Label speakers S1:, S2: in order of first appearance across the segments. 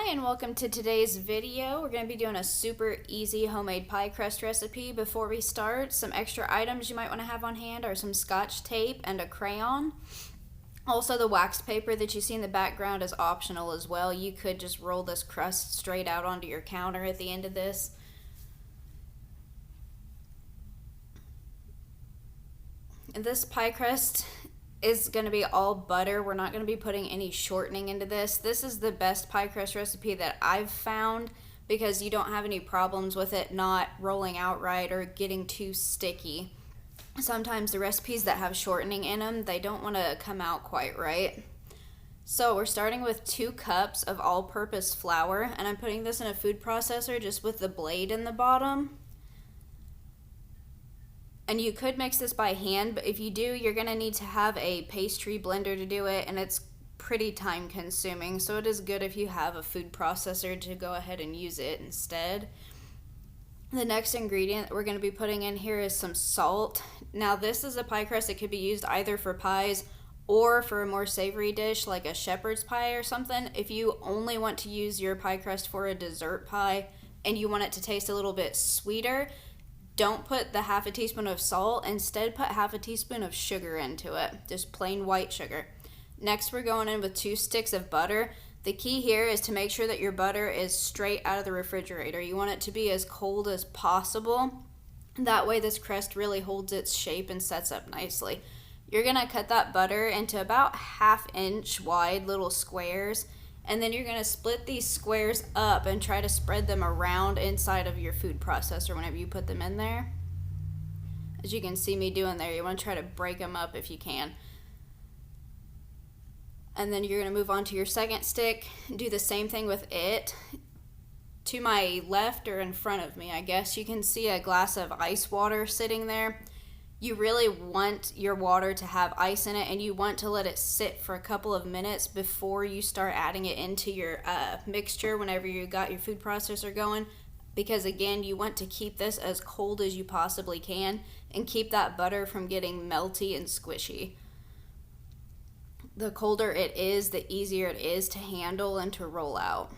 S1: Hi and welcome to today's video. We're going to be doing a super easy homemade pie crust recipe. Before we start, some extra items you might want to have on hand are some Scotch tape and a crayon. Also, the wax paper that you see in the background is optional as well. You could just roll this crust straight out onto your counter at the end of this. And this pie crust is going to be all butter. We're not going to be putting any shortening into this. This is the best pie crust recipe that I've found because you don't have any problems with it not rolling out right or getting too sticky. Sometimes the recipes that have shortening in them, they don't want to come out quite right. So we're starting with 2 cups of all-purpose flour, and I'm putting this in a food processor just with the blade in the bottom. And you could mix this by hand, but if you do, you're going to need to have a pastry blender to do it, and it's pretty time consuming, so it is good if you have a food processor to go ahead and use it instead. The next ingredient that we're going to be putting in here is some salt. Now this is a pie crust that could be used either for pies or for a more savory dish like a shepherd's pie or something. If you only want to use your pie crust for a dessert pie and you want it to taste a little bit sweeter, don't put the half a teaspoon of salt. Instead, put half a teaspoon of sugar into it, just plain white sugar. Next, we're going in with 2 sticks of butter. The key here is to make sure that your butter is straight out of the refrigerator. You want it to be as cold as possible. That way this crust really holds its shape and sets up nicely. You're gonna cut that butter into about 1/2 inch wide little squares, and then you're going to split these squares up and try to spread them around inside of your food processor whenever you put them in there. As you can see me doing there, you want to try to break them up if you can. And then you're going to move on to your second stick, do the same thing with it. To my left or in front of me, I guess, you can see a glass of ice water sitting there. You really want your water to have ice in it, and you want to let it sit for a couple of minutes before you start adding it into your mixture whenever you got your food processor going, because again, you want to keep this as cold as you possibly can and keep that butter from getting melty and squishy. The colder it is, the easier it is to handle and to roll out.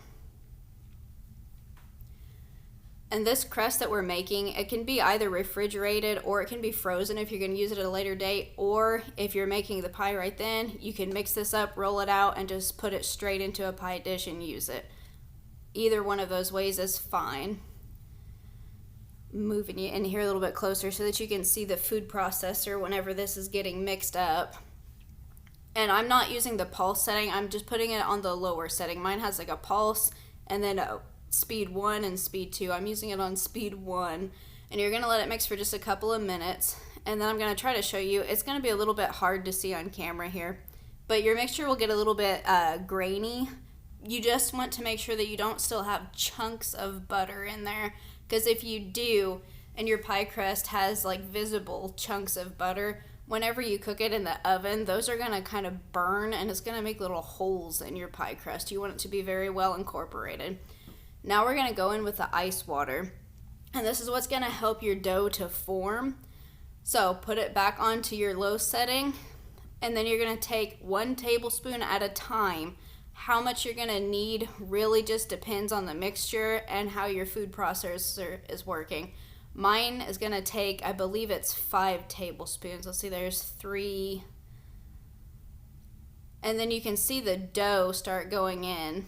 S1: And this crust that we're making, it can be either refrigerated or it can be frozen if you're going to use it at a later date, or if you're making the pie right then, you can mix this up, roll it out, and just put it straight into a pie dish and use it. Either one of those ways is fine. Moving you in here a little bit closer so that you can see the food processor whenever this is getting mixed up. And I'm not using the pulse setting, I'm just putting it on the lower setting. Mine has like a pulse and then speed 1 and speed 2. I'm using it on speed 1, and you're going to let it mix for just a couple of minutes, and then I'm going to try to show you. It's going to be a little bit hard to see on camera here, but your mixture will get a little bit grainy. You just want to make sure that you don't still have chunks of butter in there, because if you do and your pie crust has like visible chunks of butter, whenever you cook it in the oven, those are going to kind of burn, and it's going to make little holes in your pie crust. You want it to be very well incorporated. Now we're going to go in with the ice water, and this is what's going to help your dough to form. So put it back onto your low setting, and then you're going to take 1 tablespoon at a time. How much you're going to need really just depends on the mixture and how your food processor is working. Mine is going to take, I believe it's 5 tablespoons. Let's see, there's 3. And then you can see the dough start going in.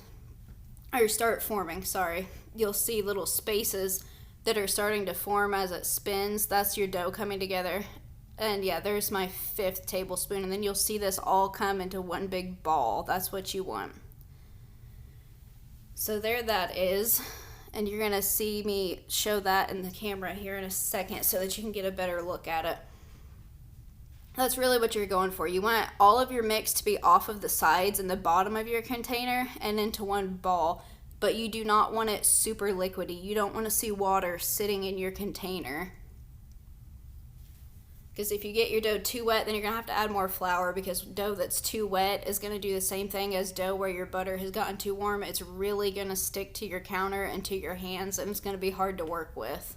S1: Or start forming, sorry. You'll see little spaces that are starting to form as it spins. That's your dough coming together. And yeah, there's my 5th tablespoon. And then you'll see this all come into one big ball. That's what you want. So there that is. And you're going to see me show that in the camera here in a second so that you can get a better look at it. That's really what you're going for. You want all of your mix to be off of the sides and the bottom of your container and into one ball, but you do not want it super liquidy. You don't want to see water sitting in your container. Because if you get your dough too wet, then you're going to have to add more flour, because dough that's too wet is going to do the same thing as dough where your butter has gotten too warm. It's really going to stick to your counter and to your hands, and it's going to be hard to work with.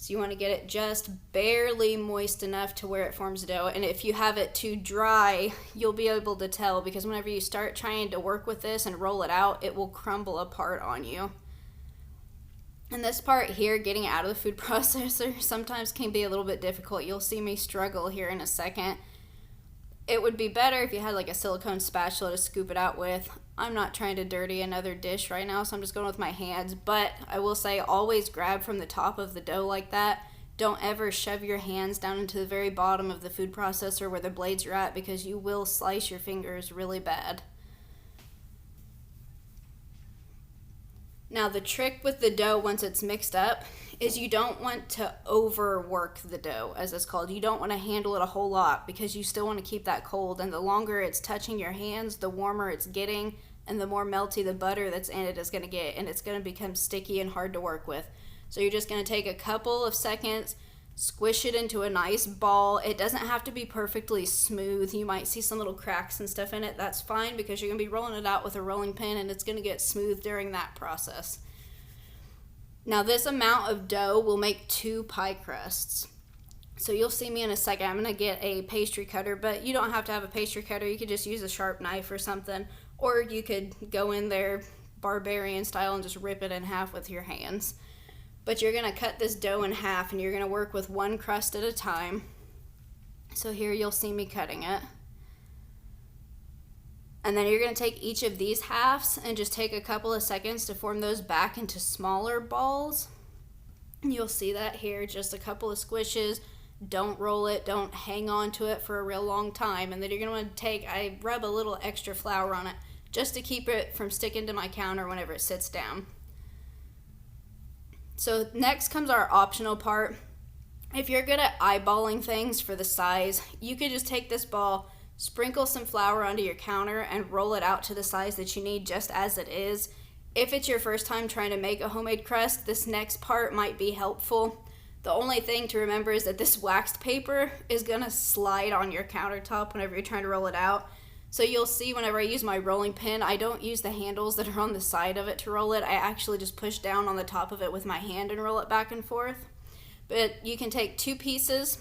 S1: So you want to get it just barely moist enough to where it forms dough. And if you have it too dry, you'll be able to tell, because whenever you start trying to work with this and roll it out, it will crumble apart on you. And this part here, getting it out of the food processor, sometimes can be a little bit difficult. You'll see me struggle here in a second. It would be better if you had like a silicone spatula to scoop it out with. I'm not trying to dirty another dish right now, so I'm just going with my hands. But I will say, always grab from the top of the dough like that. Don't ever shove your hands down into the very bottom of the food processor where the blades are at, because you will slice your fingers really bad. Now the trick with the dough once it's mixed up is you don't want to overwork the dough, as it's called. You don't want to handle it a whole lot, because you still want to keep that cold, and the longer it's touching your hands, the warmer it's getting, and the more melty the butter that's in it is going to get, and it's going to become sticky and hard to work with. So you're just going to take a couple of seconds, squish it into a nice ball. It doesn't have to be perfectly smooth. You might see some little cracks and stuff in it. That's fine, because you're going to be rolling it out with a rolling pin, and it's going to get smooth during that process. Now this amount of dough will make 2 pie crusts. So you'll see me in a second. I'm going to get a pastry cutter, but you don't have to have a pastry cutter. You could just use a sharp knife or something, or you could go in there barbarian style and just rip it in half with your hands. But you're going to cut this dough in half, and you're going to work with 1 crust at a time. So here you'll see me cutting it. And then you're going to take each of these halves and just take a couple of seconds to form those back into smaller balls. You'll see that here, just a couple of squishes. Don't roll it, don't hang on to it for a real long time. And then you're going to want to I rub a little extra flour on it just to keep it from sticking to my counter whenever it sits down. So next comes our optional part. If you're good at eyeballing things for the size, you could just take this ball, sprinkle some flour onto your counter, and roll it out to the size that you need just as it is. If it's your first time trying to make a homemade crust, this next part might be helpful. The only thing to remember is that this waxed paper is going to slide on your countertop whenever you're trying to roll it out. So you'll see whenever I use my rolling pin, I don't use the handles that are on the side of it to roll it. I actually just push down on the top of it with my hand and roll it back and forth. But you can take 2 pieces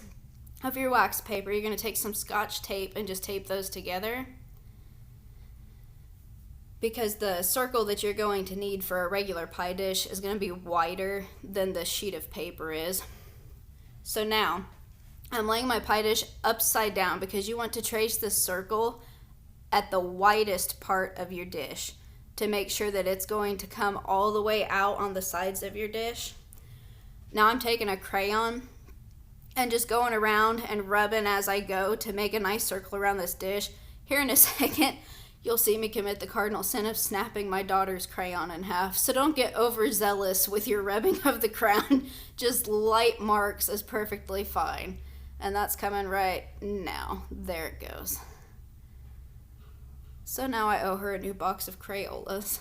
S1: of your wax paper. You're going to take some Scotch tape and just tape those together, because the circle that you're going to need for a regular pie dish is going to be wider than the sheet of paper is. So now I'm laying my pie dish upside down, because you want to trace this circle at the widest part of your dish to make sure that it's going to come all the way out on the sides of your dish. Now I'm taking a crayon and just going around and rubbing as I go to make a nice circle around this dish. Here in a second, you'll see me commit the cardinal sin of snapping my daughter's crayon in half. So don't get overzealous with your rubbing of the crown. Just light marks is perfectly fine. And that's coming right now. There it goes. So now I owe her a new box of Crayolas.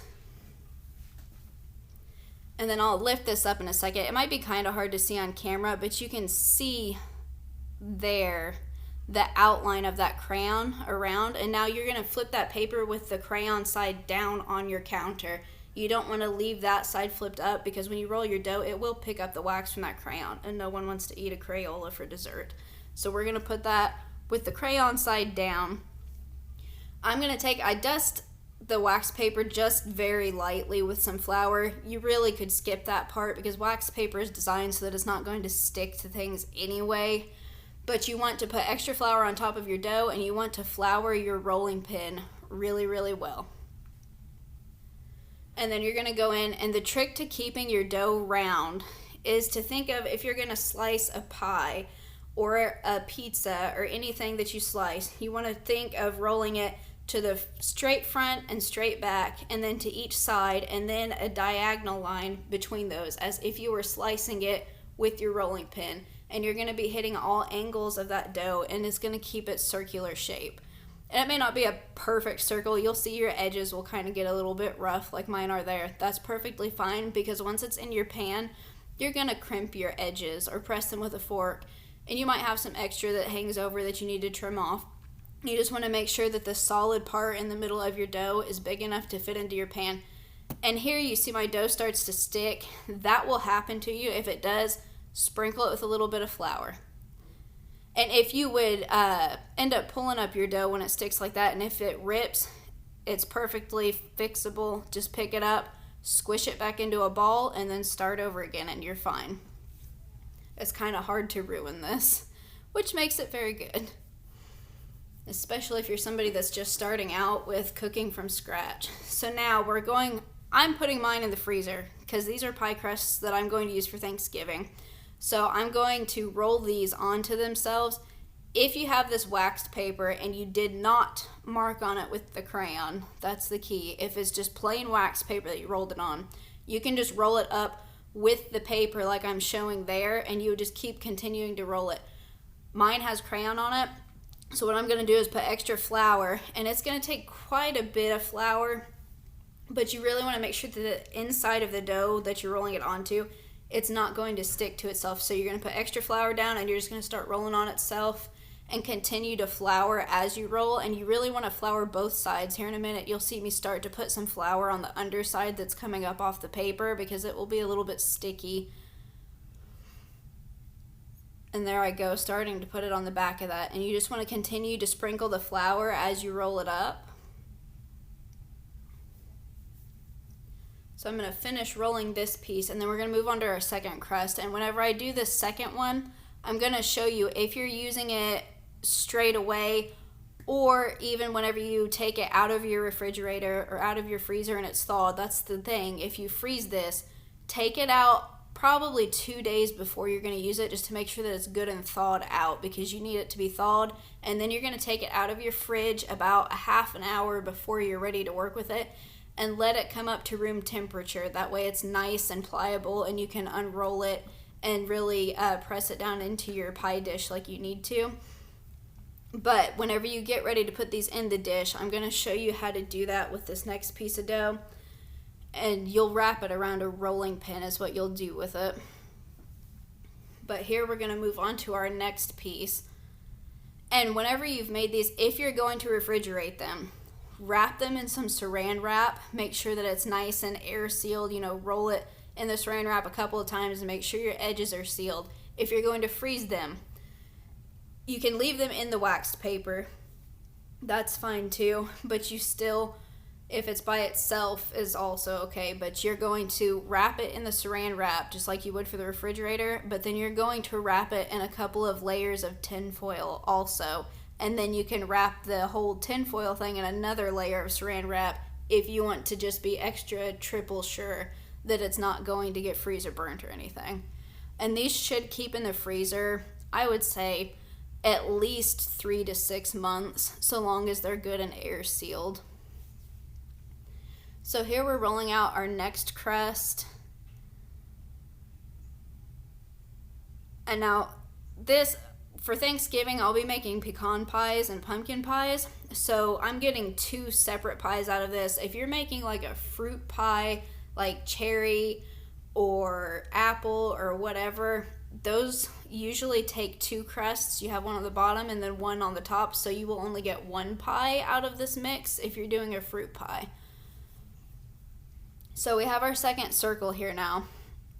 S1: And then I'll lift this up in a second. It might be kind of hard to see on camera, but you can see there the outline of that crayon around. And now you're going to flip that paper with the crayon side down on your counter. You don't want to leave that side flipped up, because when you roll your dough, it will pick up the wax from that crayon, and no one wants to eat a Crayola for dessert. So we're going to put that with the crayon side down. I dust the wax paper just very lightly with some flour. You really could skip that part, because wax paper is designed so that it's not going to stick to things anyway. But you want to put extra flour on top of your dough, and you want to flour your rolling pin really, really well. And then you're going to go in, and the trick to keeping your dough round is to think of, if you're going to slice a pie or a pizza or anything that you slice, you want to think of rolling it to the straight front and straight back, and then to each side, and then a diagonal line between those, as if you were slicing it with your rolling pin. And you're going to be hitting all angles of that dough, and it's going to keep its circular shape. And it may not be a perfect circle. You'll see your edges will kind of get a little bit rough, like mine are there. That's perfectly fine, because once it's in your pan, you're going to crimp your edges or press them with a fork, and you might have some extra that hangs over that you need to trim off. You just want to make sure that the solid part in the middle of your dough is big enough to fit into your pan. And here you see my dough starts to stick. That will happen to you. If it does, sprinkle it with a little bit of flour. And if you would end up pulling up your dough when it sticks like that, and if it rips, it's perfectly fixable. Just pick it up, squish it back into a ball, and then start over again, and you're fine. It's kind of hard to ruin this, which makes it very good. Especially if you're somebody that's just starting out with cooking from scratch. So now I'm putting mine in the freezer because these are pie crusts that I'm going to use for Thanksgiving. So I'm going to roll these onto themselves. If you have this waxed paper and you did not mark on it with the crayon, that's the key. If it's just plain wax paper that you rolled it on, you can just roll it up with the paper like I'm showing there, and you would just keep continuing to roll it. Mine has crayon on it, so what I'm going to do is put extra flour, and it's going to take quite a bit of flour, but you really want to make sure that the inside of the dough that you're rolling it onto, it's not going to stick to itself. So you're going to put extra flour down, and you're just going to start rolling on itself and continue to flour as you roll. And you really want to flour both sides. Here in a minute you'll see me start to put some flour on the underside that's coming up off the paper because it will be a little bit sticky. And there I go, starting to put it on the back of that. And you just want to continue to sprinkle the flour as you roll it up. So I'm going to finish rolling this piece, and then we're going to move on to our second crust. And whenever I do this second one, I'm going to show you if you're using it straight away, or even whenever you take it out of your refrigerator or out of your freezer and it's thawed. That's the thing. If you freeze this, take it out probably 2 days before you're going to use it, just to make sure that it's good and thawed out, because you need it to be thawed. And then you're going to take it out of your fridge about a half an hour before you're ready to work with it, and let it come up to room temperature. That way it's nice and pliable, and you can unroll it and really press it down into your pie dish like you need to. But whenever you get ready to put these in the dish, I'm going to show you how to do that with this next piece of dough. And you'll wrap it around a rolling pin is what you'll do with it. But here we're going to move on to our next piece. And whenever you've made these, if you're going to refrigerate them, wrap them in some saran wrap. Make sure that it's nice and air sealed. Roll it in the saran wrap a couple of times and make sure your edges are sealed. If you're going to freeze them, you can leave them in the waxed paper. That's fine too, but you still, if it's by itself, is also okay. But you're going to wrap it in the saran wrap just like you would for the refrigerator, but then you're going to wrap it in a couple of layers of tin foil also. And then you can wrap the whole tin foil thing in another layer of saran wrap if you want to just be extra triple sure that it's not going to get freezer burnt or anything. And these should keep in the freezer, I would say, at least 3 to 6 months, so long as they're good and air sealed. So here we're rolling out our next crust. And now this, for Thanksgiving, I'll be making pecan pies and pumpkin pies. So I'm getting 2 separate pies out of this. If you're making like a fruit pie, like cherry or apple or whatever, those usually take 2 crusts. You have one on the bottom and then one on the top, so you will only get 1 pie out of this mix if you're doing a fruit pie. So we have our second circle here now.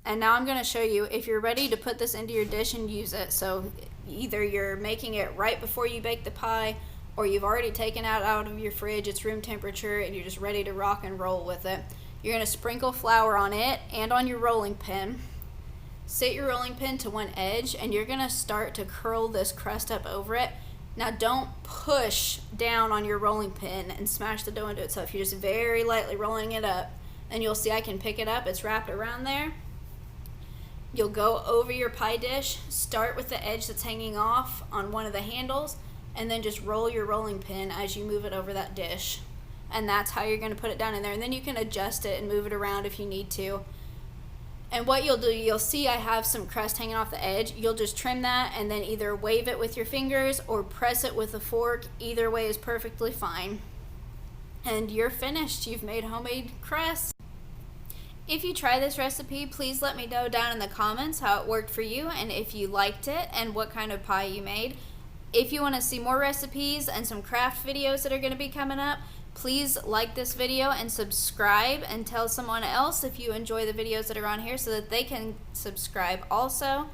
S1: And now I'm going to show you if you're ready to put this into your dish and use it. So either you're making it right before you bake the pie, or you've already taken it out of your fridge, it's room temperature, and you're just ready to rock and roll with it. You're going to sprinkle flour on it and on your rolling pin. Sit your rolling pin to one edge, and you're going to start to curl this crust up over it. Now don't push down on your rolling pin and smash the dough into itself. You're just very lightly rolling it up, and you'll see I can pick it up. It's wrapped around there. You'll go over your pie dish, start with the edge that's hanging off on one of the handles, and then just roll your rolling pin as you move it over that dish. And that's how you're going to put it down in there. And then you can adjust it and move it around if you need to. And what you'll do, you'll see I have some crust hanging off the edge. You'll just trim that and then either wave it with your fingers or press it with a fork. Either way is perfectly fine. And you're finished. You've made homemade crust. If you try this recipe, please let me know down in the comments how it worked for you and if you liked it and what kind of pie you made. If you want to see more recipes and some craft videos that are going to be coming up, please like this video and subscribe, and tell someone else if you enjoy the videos that are on here so that they can subscribe also.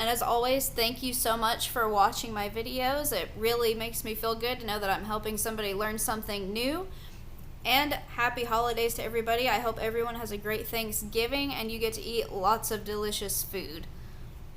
S1: And as always, thank you so much for watching my videos. It really makes me feel good to know that I'm helping somebody learn something new. And happy holidays to everybody. I hope everyone has a great Thanksgiving and you get to eat lots of delicious food.